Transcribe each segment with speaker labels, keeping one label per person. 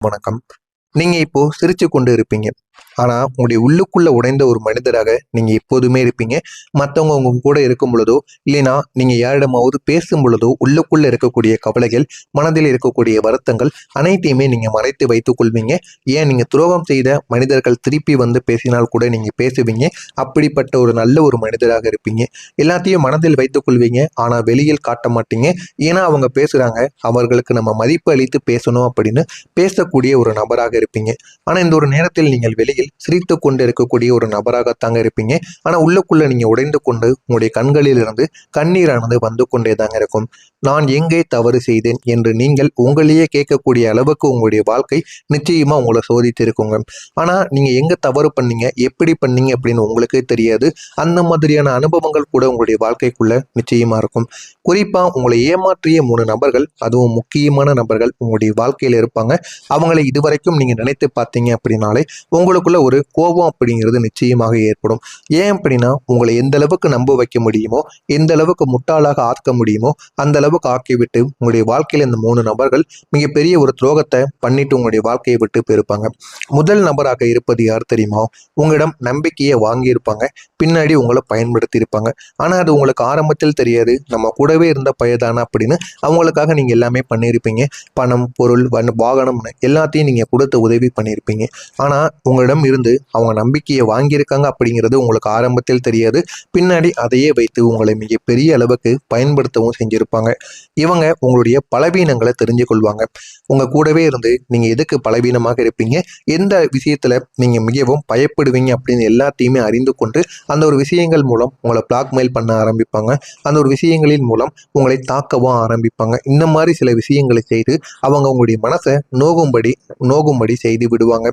Speaker 1: வணக்கம். நீங்க இப்போ சிரிச்சு கொண்டு இருப்பீங்க. ஆனா, உங்களுடைய உள்ளுக்குள்ள உடைந்த ஒரு மனிதராக நீங்க எப்போதுமே இருப்பீங்க. மத்தவங்க உங்க கூட இருக்கும் பொழுதோ, இல்லைன்னா நீங்க யாரிடமாவது பேசும் பொழுதோ, உள்ளுக்குள்ள இருக்கக்கூடிய கவலைகள், மனதில் இருக்கக்கூடிய வருத்தங்கள் அனைத்தையுமே நீங்க மறைத்து வைத்துக் கொள்வீங்க. ஏன் நீங்க துரோகம் செய்த மனிதர்கள் திருப்பி வந்து பேசினால் கூட நீங்க பேசுவீங்க. அப்படிப்பட்ட ஒரு நல்ல ஒரு மனிதராக இருப்பீங்க. எல்லாத்தையும் மனதில் வைத்துக் கொள்வீங்க. ஆனா வெளியில் காட்ட மாட்டீங்க. ஏன்னா அவங்க பேசுறாங்க. அவர்களுக்கு நம்ம மதிப்பு அளித்து பேசணும் அப்படின்னு பேசக்கூடிய ஒரு நபராக இருப்பீங்க. ஆனா இந்த ஒரு நேரத்தில் நீங்கள் வெளியில் சிரித்து கொண்டு இருக்கக்கூடிய ஒரு நபராகத்தாங்க இருப்பீங்க. ஆனா உள்ளுக்குள்ள நீங்க உடைந்து கொண்டு உங்களுடைய கண்களில் இருந்து கண்ணீரானது வந்து கொண்டே தாங்க இருக்கும். நான் எங்கே தவறு செய்தேன் என்று நீங்கள் உங்களையே கேட்கக்கூடிய அளவுக்கு உங்களுடைய வாழ்க்கை நிச்சயமா உங்களை சோதித்திருக்குங்க. ஆனா நீங்க எங்க தவறு பண்ணீங்க, எப்படி பண்ணீங்க அப்படின்னு உங்களுக்கே தெரியாது. அந்த மாதிரியான அனுபவங்கள் கூட உங்களுடைய வாழ்க்கைக்குள்ள நிச்சயமா இருக்கும். குறிப்பா உங்களை ஏமாற்றிய 3 நபர்கள், அதுவும் முக்கியமான நபர்கள் உங்களுடைய வாழ்க்கையில இருப்பாங்க. அவங்களை இதுவரைக்கும் நீங்க நினைத்து பார்த்தீங்க அப்படின்னாலே உங்களுக்குள்ள ஒரு கோபம் அப்படிங்கிறது நிச்சயமாக ஏற்படும். ஏன் அப்படின்னா உங்களை எந்த அளவுக்கு நம்ப வைக்க முடியுமோ, எந்த அளவுக்கு முட்டாளாக ஆக்க முடியுமோ அந்த அளவுக்கு ஆக்கிவிட்டு உங்களுடைய வாழ்க்கையில இந்த 3 நபர்கள் மிகப்பெரிய ஒரு துரோகத்தை பண்ணிட்டு உங்களுடைய வாழ்க்கையை விட்டு போயிருப்பாங்க. முதல் நபராக இருப்பது யார் தெரியுமா? உங்களிடம் நம்பிக்கையை வாங்கியிருப்பாங்க, பின்னாடி உங்களை பயன்படுத்தி இருப்பாங்க. ஆனா அது உங்களுக்கு ஆரம்பத்தில் தெரியாது. நம்ம கூடவே இருந்த பையதானா அப்படின்னு அவங்களுக்காக நீங்க எல்லாமே பண்ணியிருப்பீங்க. பணம், பொருள், வாகனம்னு எல்லாத்தையும் நீங்க கொடுத்து உதவி பண்ணியிருப்பீங்க. ஆனா உங்களிடம் இருந்து அவங்க நம்பிக்கையை வாங்கியிருக்காங்க அப்படிங்கிறது உங்களுக்கு ஆரம்பத்தில் தெரியாது. பின்னாடி அதையே வைத்து உங்களை மிகப்பெரிய அளவுக்கு பயன்படுத்தவும் செஞ்சிருப்பாங்க. இவங்க உங்களுடைய பலவீனங்களை தெரிஞ்சு கொள்வாங்க. உங்க கூடவே இருந்து நீங்க எதுக்கு பலவீனமாக இருப்பீங்க, எந்த விஷயத்துல நீங்க மிகவும் பயப்படுவீங்க அப்படின்னு எல்லாத்தையுமே அறிந்து கொண்டு அந்த ஒரு விஷயங்கள் மூலம் உங்களை பிளாக்மெயில் பண்ண ஆரம்பிப்பாங்க. அந்த ஒரு விஷயங்களின் மூலம் உங்களை தாக்கவும் ஆரம்பிப்பாங்க. இந்த மாதிரி சில விஷயங்களை செய்து அவங்க உங்களுடைய மனசை நோகும்படி செய்து விடுவாங்க.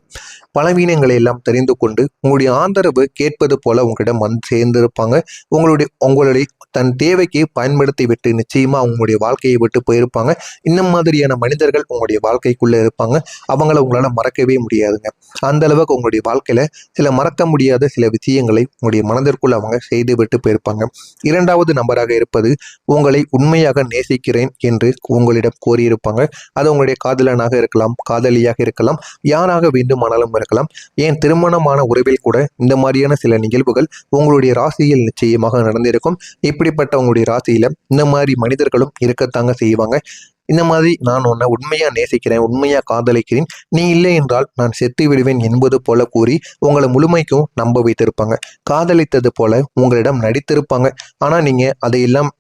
Speaker 1: பலவீனங்களை எல்லாம் தெரிந்து கொண்டு உங்களுடைய ஆதரவு கேட்பது போல உங்களிடம் வந்து சேர்ந்திருப்பாங்க. உங்களுடைய தன் தேவைக்கு பயன்படுத்தி விட்டு நிச்சயமா உங்களுடைய வாழ்க்கையை விட்டு போயிருப்பாங்க. இந்த மாதிரியான மனிதர்கள் உங்களுடைய வாழ்க்கைக்குள்ள இருப்பாங்க. அவங்கள உங்களால மறக்கவே முடியாதுங்க. அந்த அளவுக்கு உங்களுடைய வாழ்க்கையில சில மறக்க முடியாத சில விஷயங்களை உங்களுடைய மனதிற்குள் அவங்க செய்து விட்டு போயிருப்பாங்க. இரண்டாவது நபராக இருப்பது உங்களை உண்மையாக நேசிக்கிறேன் என்று உங்களிடம் கோரியிருப்பாங்க. அது உங்களுடைய காதலனாக இருக்கலாம், காதலியாக இருக்கலாம், யாராக வேண்டுமானாலும் இருக்கலாம். ஏன் திருமணமான உறவில் கூட இந்த மாதிரியான சில நிகழ்வுகள் உங்களுடைய ராசியில் நிச்சயமாக நடந்திருக்கும். இப்படிப்பட்ட உங்களுடைய ராசியில இந்த மாதிரி மனிதர்களும் இருக்கத்தாங்க செய்வாங்க. இந்த மாதிரி நான் உன்னை உண்மையா நேசிக்கிறேன், உண்மையா காதலிக்கிறேன், நீ இல்லை என்றால் நான் செத்து விடுவேன் என்பது போல கூறி உங்களை முழுமைக்கும் நம்ப வைத்திருப்பாங்க. காதலித்தது போல உங்களிடம் நடித்திருப்பாங்க. ஆனா நீங்க அதையெல்லாம்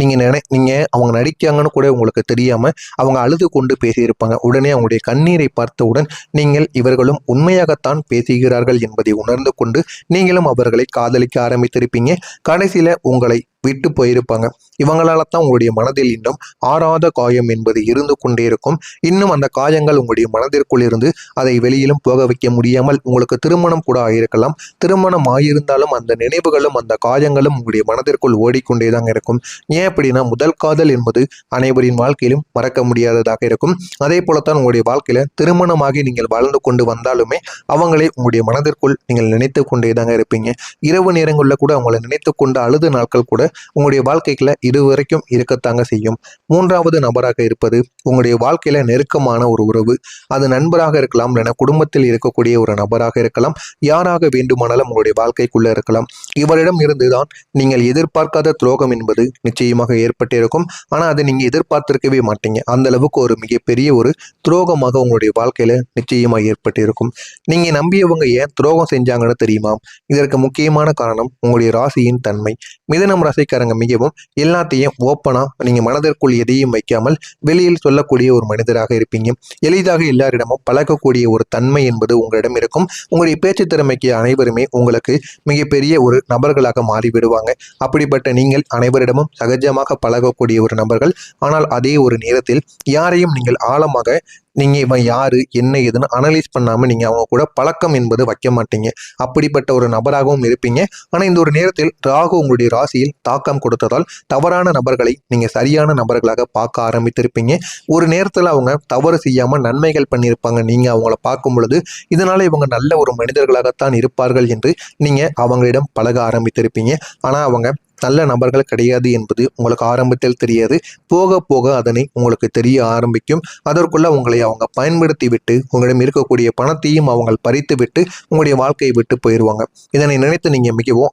Speaker 1: நீங்க அவங்க நடிக்காங்கன்னு கூட உங்களுக்கு தெரியாம அவங்க அழுது கொண்டு பேசியிருப்பாங்க. உடனே அவங்களுடைய கண்ணீரை பார்த்தவுடன் நீங்கள் இவர்களும் உண்மையாகத்தான் பேசுகிறார்கள் என்பதை உணர்ந்து கொண்டு நீங்களும் அவர்களை காதலிக்க ஆரம்பித்திருப்பீங்க. கடைசியில உங்களை விட்டு போயிருப்பாங்க. இவங்களால தான் உங்களுடைய மனதில் இன்னும் ஆறாத காயம் என்பது இருந்து கொண்டே இருக்கும். இன்னும் அந்த காயங்கள் உங்களுடைய மனதிற்குள் இருந்து அதை வெளியிலும் போக வைக்க முடியாமல் உங்களுக்கு திருமணம் கூட ஆயிருக்கலாம். திருமணம் ஆகியிருந்தாலும் அந்த நினைவுகளும் அந்த காயங்களும் உங்களுடைய மனதிற்குள் ஓடிக்கொண்டேதான் இருக்கும். ஏன் அப்படின்னா முதல் காதல் என்பது அனைவரின் வாழ்க்கையிலும் மறக்க முடியாததாக இருக்கும். அதே போலத்தான் உங்களுடைய வாழ்க்கையில திருமணமாகி நீங்கள் வாழ்ந்து கொண்டு வந்தாலுமே அவங்களே உங்களுடைய மனதிற்குள் நீங்கள் நினைத்து கொண்டேதாங்க இருப்பீங்க. இரவு நேரங்களில் கூட அவங்களை நினைத்து கொண்டு அழுத நாட்கள் கூட உங்களுடைய வாழ்க்கைக்குள்ள இதுவரைக்கும் இருக்கத்தாங்க செய்யும். மூன்றாவது நபராக இருப்பது உங்களுடைய வாழ்க்கையில நெருக்கமான ஒரு உறவு. அது நண்பராக இருக்கலாம், இல்லைன்னா குடும்பத்தில் இருக்கக்கூடிய ஒரு நபராக இருக்கலாம், யாராக வேண்டுமானாலும் உங்களுடைய வாழ்க்கைக்குள்ள இருக்கலாம். இவரிடம் இருந்துதான் நீங்கள் எதிர்பார்க்காத துரோகம் என்பது நிச்சயமாக ஏற்பட்டிருக்கும். ஆனா அதை நீங்க எதிர்பார்த்திருக்கவே மாட்டீங்க. அந்த அளவுக்கு ஒரு மிகப்பெரிய ஒரு துரோகமாக உங்களுடைய வாழ்க்கையில நிச்சயமா ஏற்பட்டிருக்கும். நீங்க நம்பியவங்க ஏன் துரோகம் செஞ்சாங்கன்னு தெரியுமா? இதற்கு முக்கியமான காரணம் உங்களுடைய ராசியின் தன்மை. மிதுனம் ராசிக்காரங்க மிகவும் எல்லாத்தையும் ஓப்பனா நீங்க மனதிற்குள் எதையும் வைக்காமல் வெளியில் சொல்லக்கூடிய ஒரு மனிதராக இருப்பீங்க. எளிதாக எல்லாரிடமும் பழகக்கூடிய ஒரு தன்மை என்பது உங்களிடம் இருக்கும். உங்களுடைய பேச்சு திறமைக்கு அனைவருமே உங்களுக்கு மிகப்பெரிய ஒரு நபர்களாக மாறிவிடுவாங்க. அப்படிப்பட்ட நீங்கள் அனைவரிடமும் சகஜமாக பழகக்கூடிய ஒரு நபர்கள். ஆனால் அதே ஒரு நேரத்தில் யாரையும் நீங்கள் ஆழமாக நீங்க இவன் யாரு என்ன ஏதுன்னு அனலைஸ் பண்ணாம நீங்க அவங்க கூட பழக்கம் என்பது வைக்க மாட்டீங்க. அப்படிப்பட்ட ஒரு நபராகவும் இருப்பீங்க. ஆனா இந்த ஒரு நேரத்தில் ராகு உங்களுடைய ராசியில் தாக்கம் கொடுத்ததால் தவறான நபர்களை நீங்க சரியான நபர்களாக பார்க்க ஆரம்பித்திருப்பீங்க. ஒரு நேரத்துல அவங்க தவறு செய்யாம நன்மைகள் பண்ணியிருப்பாங்க. நீங்க அவங்கள பார்க்கும் பொழுது இதனால இவங்க நல்ல ஒரு மனிதர்களாகத்தான் இருப்பார்கள் என்று நீங்க அவங்களிடம் பழக ஆரம்பித்திருப்பீங்க. ஆனா அவங்க நல்ல நபர்கள் கிடையாது என்பது உங்களுக்கு ஆரம்பத்தில் தெரியாது. போக போக அதனை உங்களுக்கு தெரிய ஆரம்பிக்கும். அதற்குள்ள உங்களை அவங்க பயன்படுத்தி விட்டு உங்களிடம் இருக்கக்கூடிய பணத்தையும் அவங்க பறித்து விட்டு உங்களுடைய வாழ்க்கையை விட்டு போயிடுவாங்க. இதனை நினைத்து நீங்க மிகவும்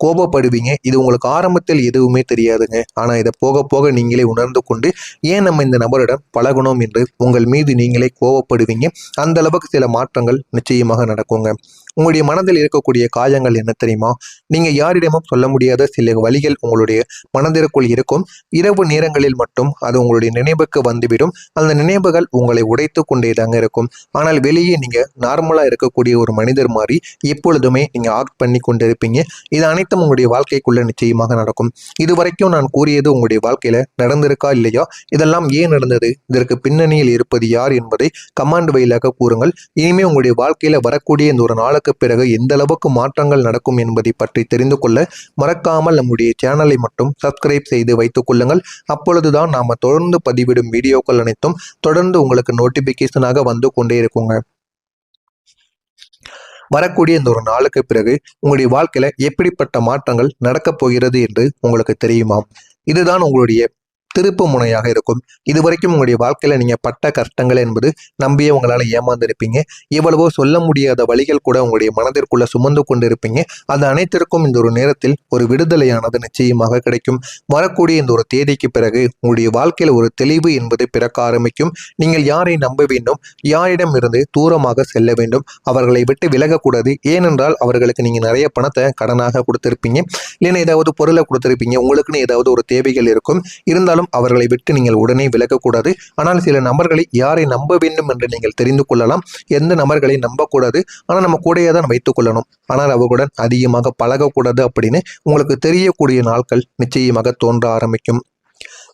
Speaker 1: கோபப்படுவீங்க. இது உங்களுக்கு ஆரம்பத்தில் எதுவுமே தெரியாதுங்க. ஆனா இதை போக போக நீங்களே உணர்ந்து கொண்டு ஏன் நம்ம இந்த நபரிடம் பழகணும் என்று உங்கள் மீது நீங்களே கோபப்படுவீங்க. அந்த அளவுக்கு சில மாற்றங்கள் நிச்சயமாக நடக்குங்க. உங்களுடைய மனதில் இருக்கக்கூடிய காயங்கள் என்ன தெரியுமா? நீங்க யாரிடமும் சொல்ல முடியாத சில வழிகள் உங்களுடைய மனதிற்குள் இருக்கும். இரவு நேரங்களில் மட்டும் அது உங்களுடைய நினைவுக்கு வந்துவிடும். அந்த நினைவுகள் உங்களை உடைத்து கொண்டே தாங்க இருக்கும். ஆனால் வெளியே நீங்க நார்மலா இருக்கக்கூடிய ஒரு மனிதர் மாதிரி எப்பொழுதுமே நீங்க ஆக்ட் பண்ணி கொண்டு இருப்பீங்க. இது அனைத்தும் உங்களுடைய வாழ்க்கைக்குள்ள நிச்சயமாக நடக்கும். இதுவரைக்கும் நான் கூறியது உங்களுடைய வாழ்க்கையில நடந்திருக்கா இல்லையா? இதெல்லாம் ஏன் நடந்தது? இதற்கு பின்னணியில் இருப்பது யார் என்பதை கமாண்ட் வழியாக கூறுங்கள். இனிமே உங்களுடைய வாழ்க்கையில வரக்கூடிய இந்த ஒரு நாளுக்கு பிறகு எந்த அளவுக்கு மாற்றங்கள் நடக்கும் என்பதை பற்றி தெரிந்து கொள்ள மறக்காமல் நம்முடைய சேனலை மட்டும் சப்ஸ்கிரைப் செய்து வைத்துக் கொள்ளுங்கள். அப்பொழுதுதான் நாம தொடர்ந்து பதிவிடும் வீடியோக்கள் அனைத்தும் தொடர்ந்து உங்களுக்கு நோட்டிபிகேஷனாக வந்து கொண்டே இருக்குங்க. வரக்கூடிய இந்த ஒரு நாளுக்கு பிறகு உங்களுடைய வாழ்க்கையில எப்படிப்பட்ட மாற்றங்கள் நடக்கப் போகிறது என்று உங்களுக்கு தெரியுமா? இதுதான் உங்களுடைய திருப்பு முனையாக இருக்கும். இதுவரைக்கும் உங்களுடைய வாழ்க்கையில நீங்க பட்ட கஷ்டங்கள் என்பது நம்பியே உங்களால ஏமாந்திருப்பீங்க. எவ்வளவோ சொல்ல முடியாத வழிகள் கூட உங்களுடைய மனதிற்குள்ள சுமந்து கொண்டு இருப்பீங்க. அது அனைத்திற்கும் இந்த ஒரு நேரத்தில் ஒரு விடுதலையானது நிச்சயமாக கிடைக்கும். வரக்கூடிய இந்த ஒரு தேதிக்கு பிறகு உங்களுடைய வாழ்க்கையில ஒரு தெளிவு என்பது பிறக்க ஆரம்பிக்கும். நீங்கள் யாரை நம்ப வேண்டும், யாரிடம் இருந்து தூரமாக செல்ல வேண்டும், அவர்களை விட்டு விலகக்கூடாது. ஏனென்றால் அவர்களுக்கு நீங்க நிறைய பணத்தை கடனாக கொடுத்திருப்பீங்க, இல்லைன்னா ஏதாவது பொருளை கொடுத்திருப்பீங்க. உங்களுக்குன்னு ஏதாவது ஒரு தேவைகள் இருக்கும். இருந்தாலும் அவர்களை விட்டு நீங்கள் உடனே விலகக்கூடாது. ஆனால் சில நபர்களை யாரை நம்ப வேண்டும் என்று நீங்கள் தெரிந்து கொள்ளலாம். எந்த நபர்களை நம்பக்கூடாது, ஆனால் நம்ம கூடையே தான் வைத்துக் கொள்ளணும். ஆனால் அவர்களுடன் அதிகமாக பழகக்கூடாது அப்படின்னு உங்களுக்கு தெரியக்கூடிய நாட்கள் நிச்சயமாக தோன்ற ஆரம்பிக்கும்.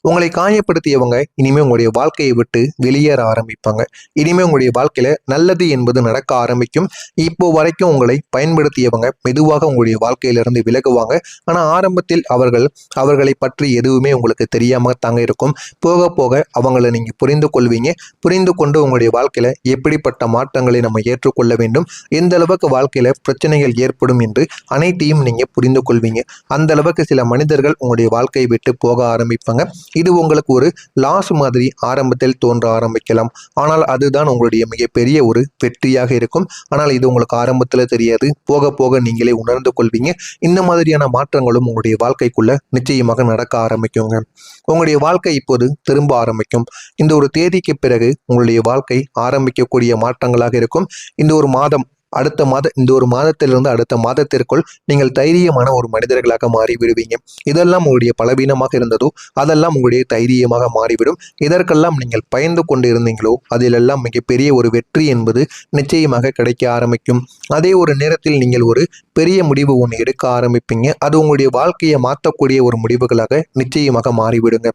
Speaker 1: உங்களை காயப்படுத்தியவங்க இனிமே உங்களுடைய வாழ்க்கையை விட்டு வெளியேற ஆரம்பிப்பாங்க. இனிமே உங்களுடைய வாழ்க்கையில நல்லது என்பது நடக்க ஆரம்பிக்கும். இப்போ வரைக்கும் உங்களை பயன்படுத்தியவங்க மெதுவாக உங்களுடைய வாழ்க்கையிலிருந்து விலகுவாங்க. ஆனா ஆரம்பத்தில் அவர்களை பற்றி எதுவுமே உங்களுக்கு தெரியாம தாங்க இருக்கும். போக போக அவங்களை நீங்க புரிந்து கொள்வீங்க. புரிந்து கொண்டு உங்களுடைய வாழ்க்கையில எப்படிப்பட்ட மாற்றங்களை நம்ம ஏற்றுக்கொள்ள வேண்டும், எந்த அளவுக்கு வாழ்க்கையில பிரச்சனைகள் ஏற்படும் என்று அனைத்தையும் நீங்க புரிந்து கொள்வீங்க. அந்த அளவுக்கு சில மனிதர்கள் உங்களுடைய வாழ்க்கையை விட்டு போக ஆரம்பிப்பாங்க. இது உங்களுக்கு ஒரு லாஸ் மாதிரி ஆரம்பத்தில் தோன்ற ஆரம்பிக்கலாம். ஆனால் அதுதான் உங்களுடைய மிகப்பெரிய ஒரு வெற்றியாக இருக்கும். ஆனால் இது உங்களுக்கு ஆரம்பத்தில் தெரியாது. போக போக நீங்களே உணர்ந்து கொள்வீங்க. இந்த மாதிரியான மாற்றங்களும் உங்களுடைய வாழ்க்கைக்குள்ள நிச்சயமாக நடக்க ஆரம்பிக்குங்க. உங்களுடைய வாழ்க்கை இப்போது திரும்ப ஆரம்பிக்கும். இந்த ஒரு தேதிக்கு பிறகு உங்களுடைய வாழ்க்கை ஆரம்பிக்கக்கூடிய மாற்றங்களாக இருக்கும். இந்த ஒரு மாதம் இந்த ஒரு மாதத்திலிருந்து அடுத்த மாதத்திற்குள் நீங்கள் தைரியமான ஒரு மனிதர்களாக மாறி விடுவீங்க. இதெல்லாம் உங்களுடைய பலவீனமாக இருந்ததோ அதெல்லாம் உங்களுடைய தைரியமாக மாறிவிடும். இதற்கெல்லாம் நீங்கள் பயந்து கொண்டு இருந்தீங்களோ அதிலெல்லாம் மிகப்பெரிய ஒரு வெற்றி என்பது நிச்சயமாக கிடைக்க ஆரம்பிக்கும். அதே ஒரு நேரத்தில் நீங்கள் ஒரு பெரிய முடிவு ஒன்று எடுக்க ஆரம்பிப்பீங்க. அது உங்களுடைய வாழ்க்கையை மாற்றக்கூடிய ஒரு முடிவுகளாக நிச்சயமாக மாறிவிடுங்க.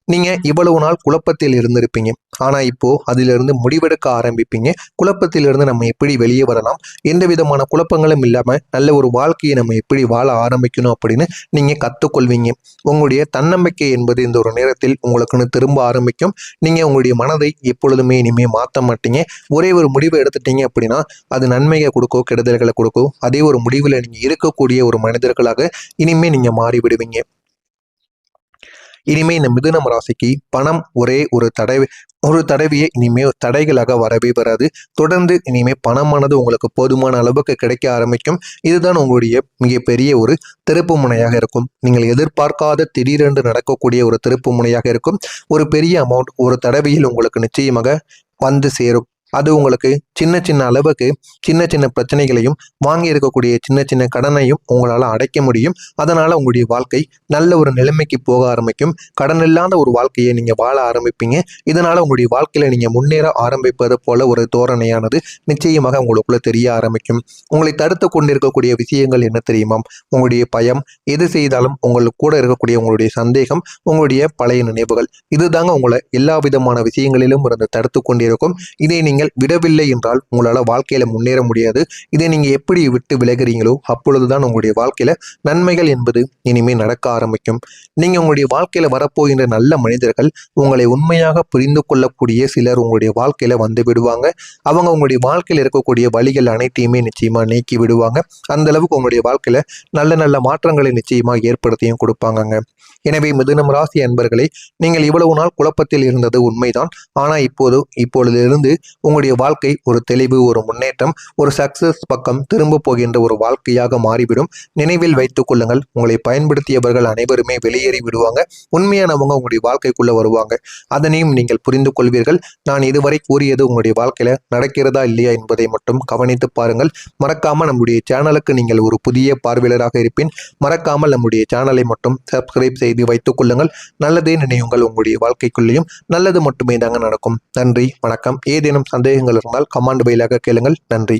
Speaker 1: நீங்க இவ்வளவு நாள் குழப்பத்தில் இருந்திருப்பீங்க. ஆனா இப்போ அதிலிருந்து முடிவெடுக்க ஆரம்பிப்பீங்க. குழப்பத்திலிருந்து நம்ம எப்படி வெளியே வரலாம், எந்த விதமான குழப்பங்களும் இல்லாம நல்ல ஒரு வாழ்க்கையை நம்ம எப்படி வாழ ஆரம்பிக்கணும் அப்படின்னு நீங்க கத்துக்கொள்வீங்க. உங்களுடைய தன்னம்பிக்கை என்பது இந்த ஒரு நேரத்தில் உங்களுக்குன்னு திரும்ப ஆரம்பிக்கும். நீங்க உங்களுடைய மனதை எப்பொழுதுமே இனிமே மாற்ற மாட்டீங்க. ஒரே ஒரு முடிவை எடுத்துட்டீங்க அப்படின்னா அது நன்மையை கொடுக்கும், கெடுதல்களை கொடுக்கும். அதே ஒரு முடிவில் நீங்க இருக்கக்கூடிய ஒரு மனிதர்களாக இனிமே நீங்க மாறிவிடுவீங்க. இனிமே இந்த மிதுனம் ராசிக்கு பணம் ஒரு தடவையே இனிமே தடைகளாக வரவே வராது. தொடர்ந்து இனிமே பணமானது உங்களுக்கு போதுமான அளவுக்கு கிடைக்க ஆரம்பிக்கும். இதுதான் உங்களுடைய மிகப்பெரிய ஒரு திருப்பு முனையாக இருக்கும். நீங்கள் எதிர்பார்க்காத திடீரென்று நடக்கக்கூடிய ஒரு திருப்பு முனையாக இருக்கும். ஒரு பெரிய அமௌண்ட் ஒரு தடவையில் உங்களுக்கு நிச்சயமாக வந்து சேரும். அது உங்களுக்கு சின்ன சின்ன அளவுக்கு சின்ன சின்ன பிரச்சனைகளையும் வாங்கி இருக்கக்கூடிய சின்ன சின்ன கடனையும் உங்களால் அடைக்க முடியும். அதனால உங்களுடைய வாழ்க்கை நல்ல ஒரு நிலைமைக்கு போக ஆரம்பிக்கும். கடன் இல்லாத ஒரு வாழ்க்கையை நீங்க வாழ ஆரம்பிப்பீங்க. இதனால உங்களுடைய வாழ்க்கையில நீங்க முன்னேற ஆரம்பிப்பது போல ஒரு தோரணையானது நிச்சயமாக உங்களுக்குள்ள தெரிய ஆரம்பிக்கும். உங்களை தடுத்து கொண்டிருக்கக்கூடிய விஷயங்கள் என்ன தெரியுமா? உங்களுடைய பயம், எது செய்தாலும் உங்களுக்கு கூட இருக்கக்கூடிய உங்களுடைய சந்தேகம், உங்களுடைய பழைய நினைவுகள், இதுதாங்க உங்களை எல்லா விதமான விஷயங்களிலும் இருந்து தடுத்து கொண்டிருக்கும். இதை நீங்கள் நீங்கள் விடவில்லை என்றால் உங்களால் வாழ்க்கையில முன்னேற முடியாது. இதை நீங்க எப்படி விட்டு விலகுறீங்களோ அப்பொழுதுதான் உங்களுடைய வாழ்க்கையில நன்மைகள் என்பது இனிமே நடக்க ஆரம்பிக்கும். நீங்க உங்களுடைய வாழ்க்கையில வரப்போகின்ற நல்ல மனிதர்கள், உங்களை உண்மையாக புரிந்து கொள்ளக்கூடிய சிலர் உங்களுடைய வாழ்க்கையில வந்து விடுவாங்க. அவங்க உங்களுடைய வாழ்க்கையில் இருக்கக்கூடிய வழிகள் அனைத்தையுமே நிச்சயமா நீக்கி விடுவாங்க. அந்த அளவுக்கு உங்களுடைய வாழ்க்கையில நல்ல நல்ல மாற்றங்களை நிச்சயமா ஏற்படுத்தியும் கொடுப்பாங்கங்க. எனவே மிதுனம் ராசி அன்பர்களே, நீங்கள் இவ்வளவு நாள் குழப்பத்தில் இருந்தது உண்மைதான். ஆனா இப்பொழுதிலிருந்து உங்களுடைய வாழ்க்கை ஒரு தெளிவு, ஒரு முன்னேற்றம், ஒரு சக்சஸ் பக்கம் திரும்ப போகின்ற ஒரு வாழ்க்கையாக மாறிவிடும். நினைவில் வைத்துக் கொள்ளுங்கள், உங்களை பயன்படுத்தியவர்கள் அனைவருமே வெளியேறி விடுவாங்க. உண்மையானவங்க உங்களுடைய வாழ்க்கைக்குள்ள வருவாங்க. அதனையும் நீங்கள் புரிந்து கொள்வீர்கள். நான் இதுவரை கூறியது உங்களுடைய வாழ்க்கையில நடக்கிறதா இல்லையா என்பதை மட்டும் கவனித்து பாருங்கள். மறக்காம நம்முடைய சேனலுக்கு நீங்கள் ஒரு புதிய பார்வையாளராக இருப்பின் மறக்காமல் நம்முடைய சேனலை மட்டும் சப்ஸ்கிரைப் செய்து வைத்துக் கொள்ளுங்கள். நல்லதே நினையுங்கள், உங்களுடைய வாழ்க்கைக்குள்ளேயும் நல்லது மட்டுமே தாங்க நடக்கும். நன்றி, வணக்கம். ஏதேனும் சந்தேகங்கள் இருந்தால் கமெண்ட் பைலாக கேளுங்கள். நன்றி.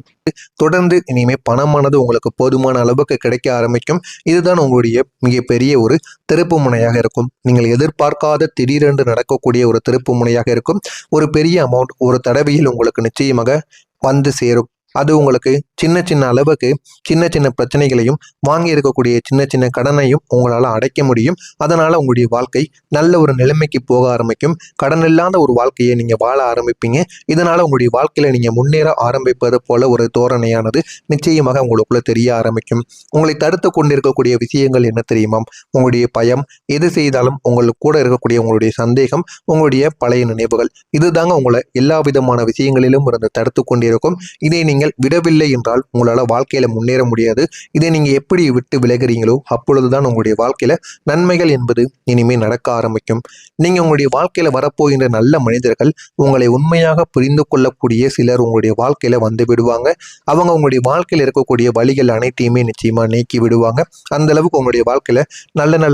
Speaker 1: தொடர்ந்து இனிமே பணமானது உங்களுக்கு போதுமான அளவுக்கு கிடைக்க ஆரம்பிக்கும். இதுதான் உங்களுடைய மிகப்பெரிய ஒரு திருப்பு முனையாக இருக்கும். நீங்கள் எதிர்பார்க்காத திடீரென்று நடக்கக்கூடிய ஒரு திருப்பு முனையாக இருக்கும். ஒரு பெரிய அமௌண்ட் ஒரு தடவையில் உங்களுக்கு நிச்சயமாக வந்து சேரும். அது உங்களுக்கு சின்ன சின்ன அளவுக்கு சின்ன சின்ன பிரச்சனைகளையும் வாங்கி இருக்கக்கூடிய சின்ன சின்ன கடனையும் உங்களால் அடைக்க முடியும். அதனால உங்களுடைய வாழ்க்கை நல்ல ஒரு நிலைமைக்கு போக ஆரம்பிக்கும். கடன் இல்லாத ஒரு வாழ்க்கையை நீங்க வாழ ஆரம்பிப்பீங்க. இதனால உங்களுடைய வாழ்க்கையில நீங்க முன்னேற ஆரம்பிப்பது போல ஒரு தோரணையானது நிச்சயமாக உங்களுக்குள்ள தெரிய ஆரம்பிக்கும். உங்களை தடுத்து கொண்டிருக்கக்கூடிய விஷயங்கள் என்ன தெரியுமா? உங்களுடைய பயம், எது செய்தாலும் உங்களுக்கு கூட இருக்கக்கூடிய உங்களுடைய சந்தேகம், உங்களுடைய பழைய நினைவுகள், இதுதாங்க உங்களை எல்லா விதமான விஷயங்களிலும் இருந்து தடுத்து கொண்டிருக்கும். இதை நீங்கள் விடவில்லை என்றால் உங்களால வாழ்க்கையில முன்னேற முடியாது. இதை நீங்க எப்படி விட்டு விலகுறீங்களோ அப்பொழுதுதான் உங்களுடைய வாழ்க்கையில நன்மைகள் என்பது இனிமே நடக்க ஆரம்பிக்கும். நீங்க உங்களுடைய வாழ்க்கையில வரப்போகின்ற நல்ல மனிதர்கள், உங்களை உண்மையாக புரிந்து கொள்ளக்கூடிய சிலர் உங்களுடைய வாழ்க்கையில வந்து விடுவாங்க. அவங்க உங்களுடைய வாழ்க்கையில இருக்கக்கூடிய வழிகள் அனைத்தையுமே நிச்சயமா நீக்கி விடுவாங்க. அந்த அளவுக்கு உங்களுடைய வாழ்க்கையில நல்ல நல்ல